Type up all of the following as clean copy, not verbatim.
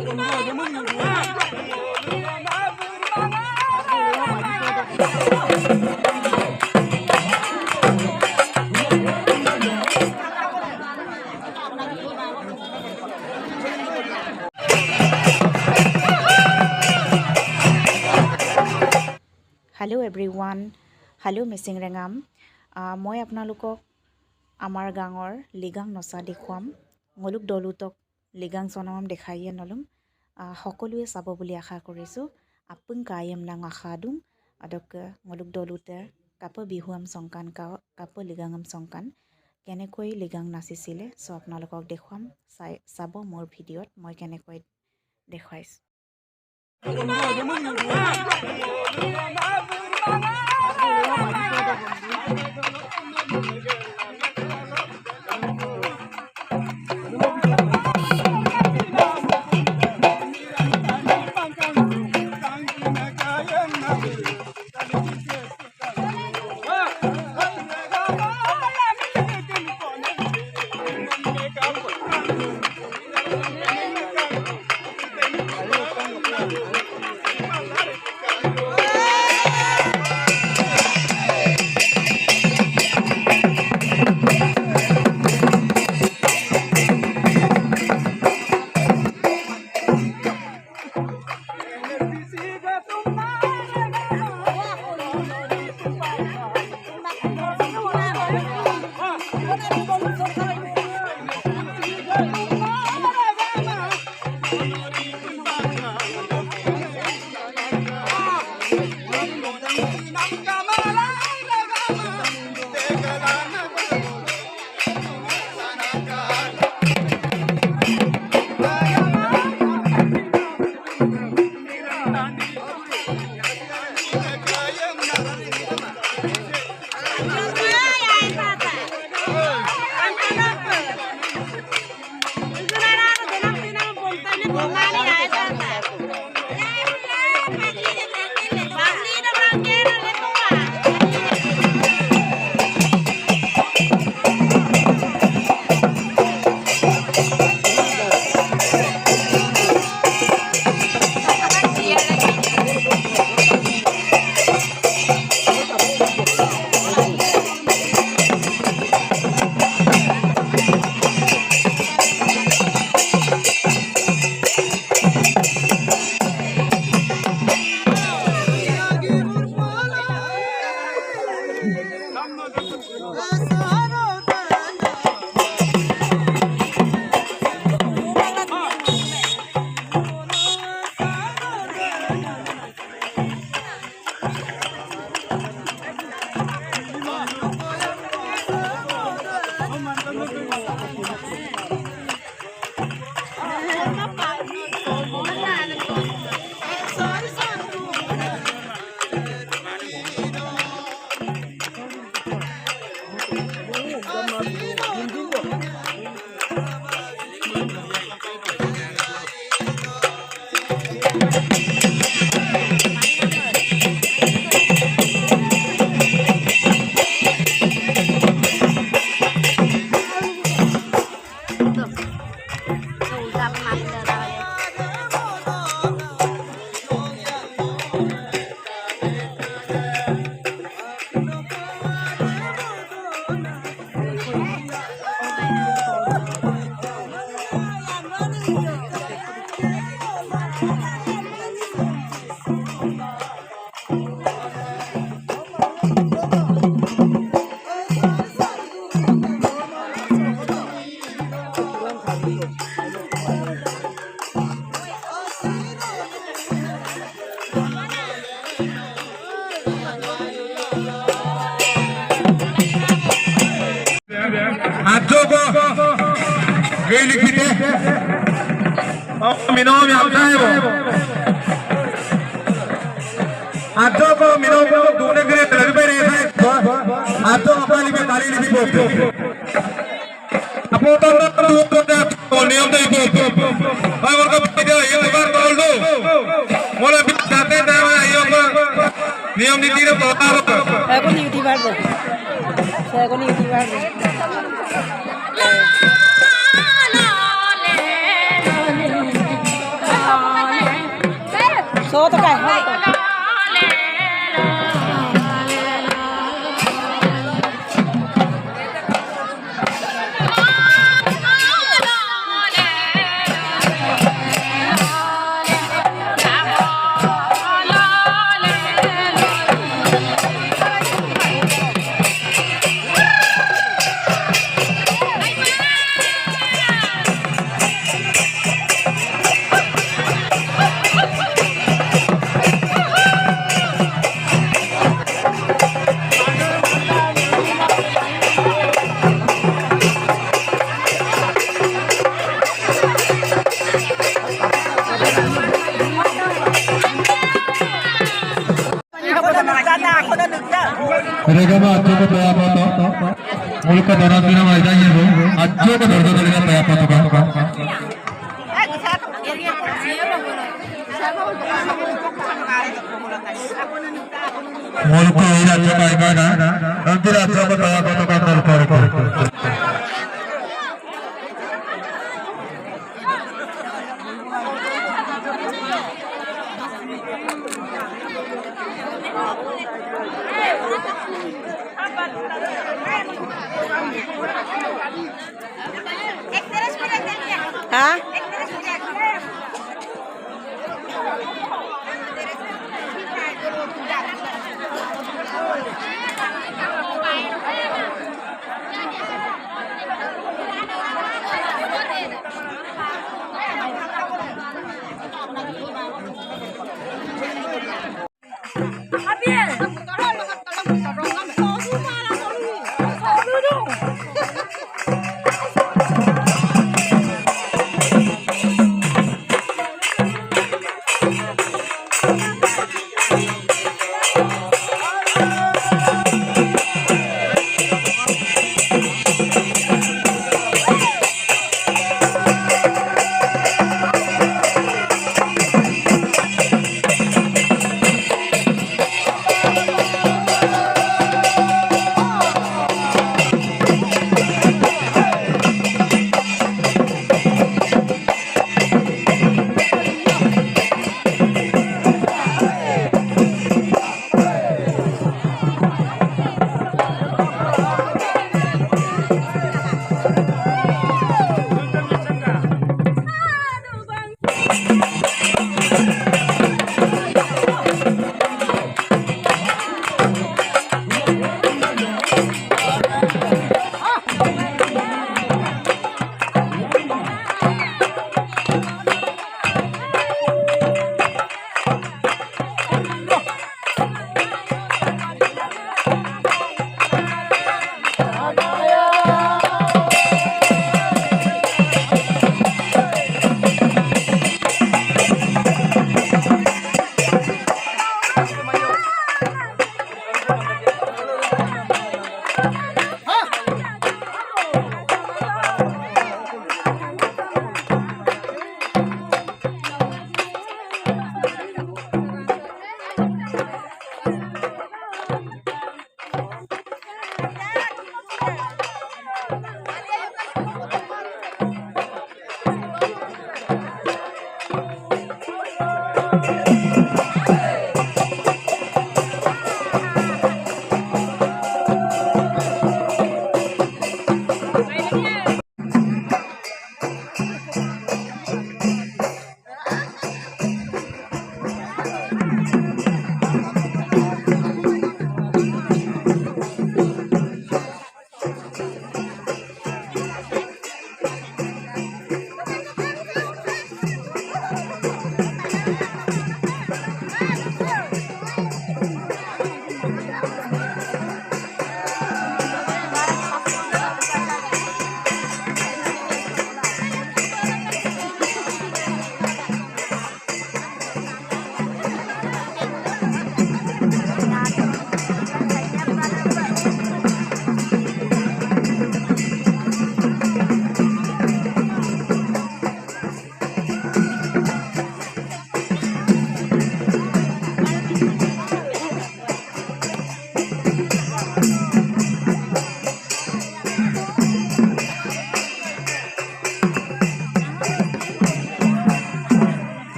Hello' everyone, hello' মিচিং ৰেঙাম। মই আপোনালোকক আমাৰ গাঁৱৰ লিগাং নচা দেখুৱাম। মলুক দলুতক লিগাং চনাম দেখাইয়ে নলম। সকলোৱে চাব বুলি আশা কৰিছোঁ। আপোন কায়েম নাং আশা দুং আদক মলুক দলুতে কাপ বিহুৱাম চংকান কাপ লিগাঙাম চংকান কেনেকৈ লিগাং নাচিছিলে আপোনালোকক দেখুৱাম। চাব মোৰ ভিডিঅ'ত মই কেনেকৈ দেখুৱাইছোঁ। हाथों को ये लिखी थे मिनों में आता है वो हाथों को मिनों को ढूंढने के लिए लग पे रहता है हाथों को काली में काली लिपि बोलते अपो तो नियम तो इको भाई वो कब किधर ये बार बोल दो मोला भी जाते हैं ना ये नियम नीति ने बोला है को नीति बार दो है को नीति बार दो So to kay. Regama ajo ko taya pato. Muluk ka darat bina maida ye bo. Ajo ko darda darga taya pato ka. Muluk ko ira ajo ka iba na. Nanti ajo ko taya pato ka muluk ko. Ha?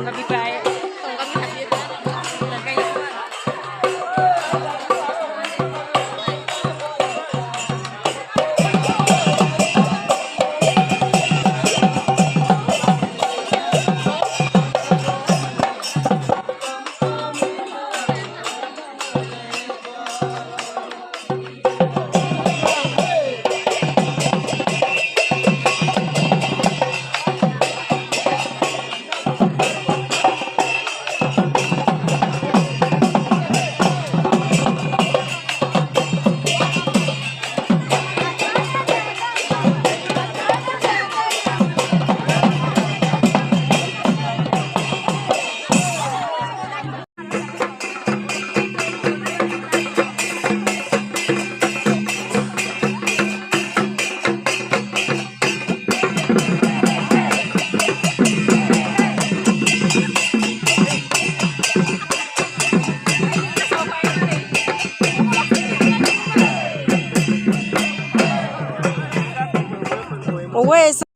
kami baik. Kami happy dan kayak Always.